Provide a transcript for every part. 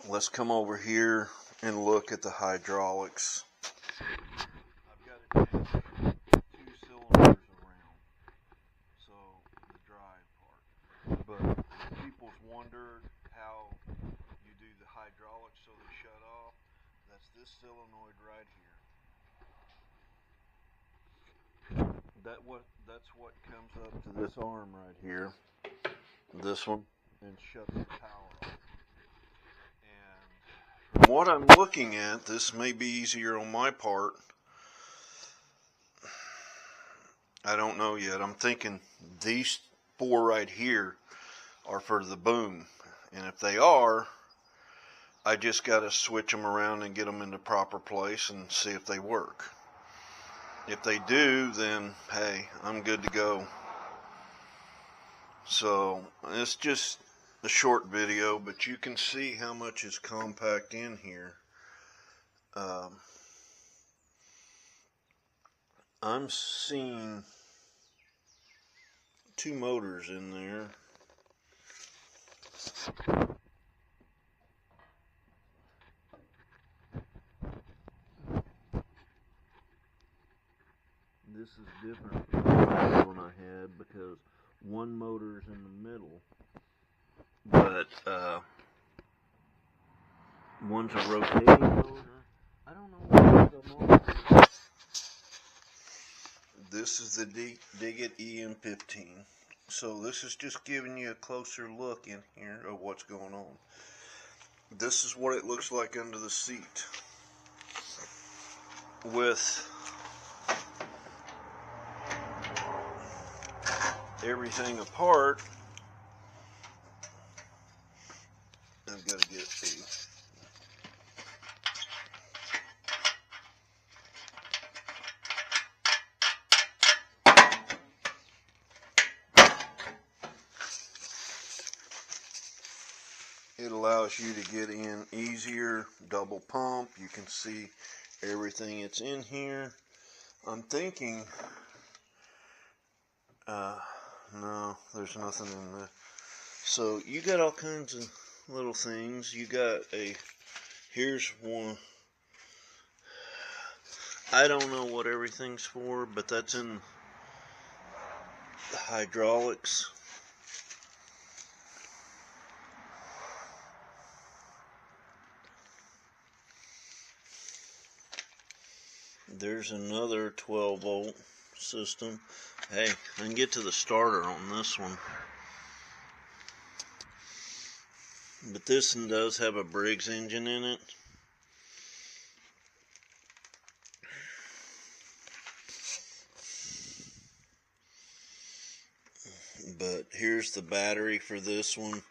let's come over here and look at the hydraulics. I've got to change 2 cylinders around, so the drive part. But people's wondered how you do the hydraulics so they shut off. That's this solenoid right here. That's what comes up to this arm right here. This one, and shuts the power off. And from what I'm looking at, this may be easier on my part. I don't know yet. I'm thinking these 4 right here are for the boom. And if they are, I just got to switch them around and get them in the proper place and see if they work. If they do, then hey, I'm good to go. So it's just a short video, but you can see how much is compact in here. I'm seeing 2 motors in there. This is different from the last one I had because one motor's in the middle, but one's a rotating motor. I don't know what the motor is. This is the Digget Em15. So this is just giving you a closer look in here of what's going on. This is what it looks like under the seat. With everything apart, I've got to get the it allows you to get in easier, double pump. You can see everything that's in here. I'm thinking no, there's nothing in there. So you got all kinds of little things. You got here's one. I don't know what everything's for, but that's in the hydraulics. There's another 12-volt system. Hey, I can get to the starter on this one. But this one does have a Briggs engine in it. But here's the battery for this one.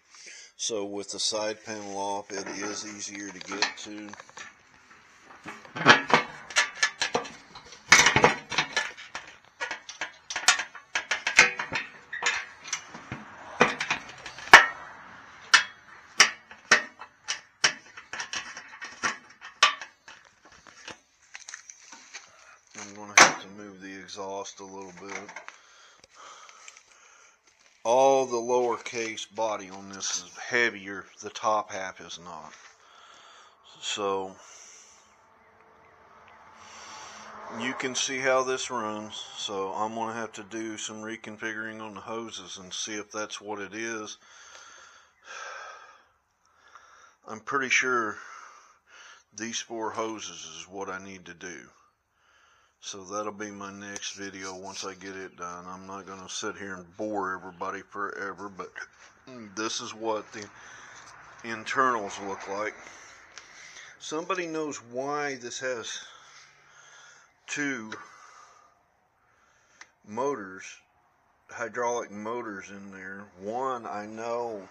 So with the side panel off, it is easier to get to. I'm going to have to move the exhaust a little bit. All the lowercase body on this is heavier. The top half is not. So you can see how this runs. So I'm going to have to do some reconfiguring on the hoses and see if that's what it is. I'm pretty sure these 4 hoses is what I need to do. So that'll be my next video once I get it done. I'm not going to sit here and bore everybody forever, but this is what the internals look like. Somebody knows why this has 2 motors, hydraulic motors in there. One I know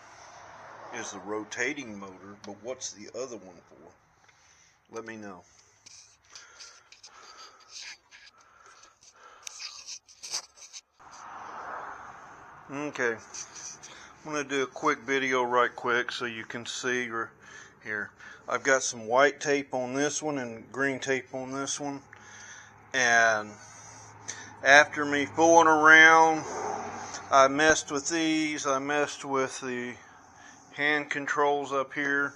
is the rotating motor, but what's the other one for? Let me know. Okay, I'm going to do a quick video right quick so you can see here. I've got some white tape on this one and green tape on this one. And after me fooling around, I messed with these. I messed with the hand controls up here.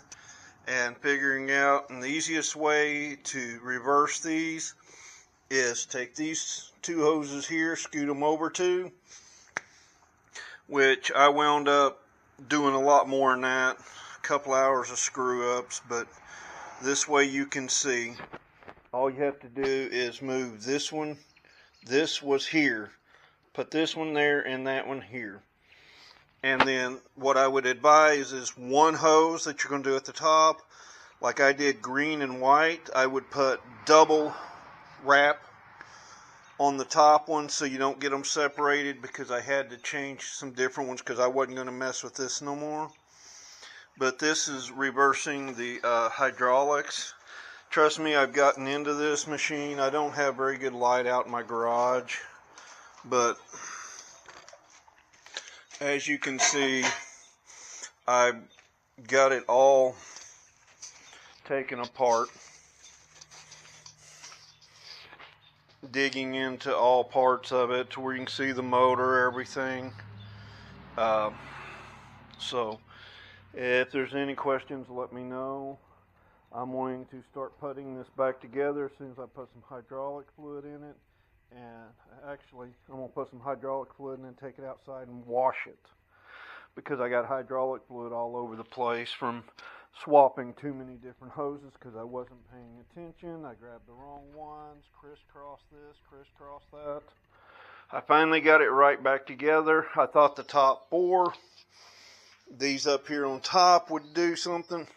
and figuring out, and the easiest way to reverse these is take these two hoses here, scoot them over to, which I wound up doing a lot more than that, a couple hours of screw ups, but this way you can see all you have to do is move this one. This was here, put this one there and that one here. And then what I would advise is one hose that you're going to do at the top, like I did green and white. I would put double wrap on the top one so you don't get them separated, because I had to change some different ones because I wasn't going to mess with this no more. But this is reversing the hydraulics. Trust me, I've gotten into this machine. I don't have very good light out in my garage, but as you can see, I've got it all taken apart, digging into all parts of it to where you can see the motor, everything. So if there's any questions, let me know. I'm going to start putting this back together as soon as I put some hydraulic fluid in it. And actually, I'm going to put some hydraulic fluid and then take it outside and wash it, because I got hydraulic fluid all over the place from swapping too many different hoses because I wasn't paying attention. I grabbed the wrong ones, crisscross this, crisscross that. I finally got it right back together. I thought the top four, these up here on top, would do something.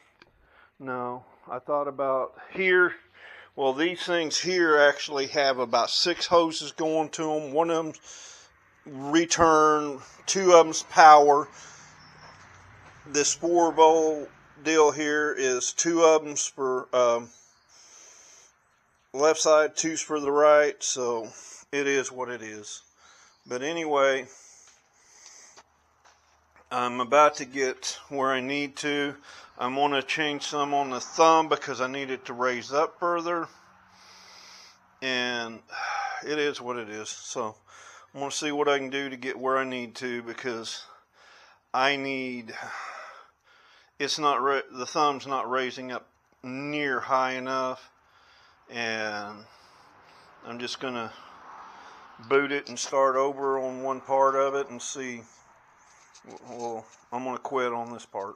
No, I thought about here. Well, these things here actually have about 6 hoses going to them. One of them's return, 2 of them's power. This 4-volt deal here is 2 of them's for left side, 2's for the right. So it is what it is. But anyway, I'm about to get where I need to. I'm going to change some on the thumb because I need it to raise up further. And it is what it is. So I'm going to see what I can do to get where I need to, because I need, the thumb's not raising up near high enough. And I'm just going to boot it and start over on one part of it and see. Well, I'm going to quit on this part.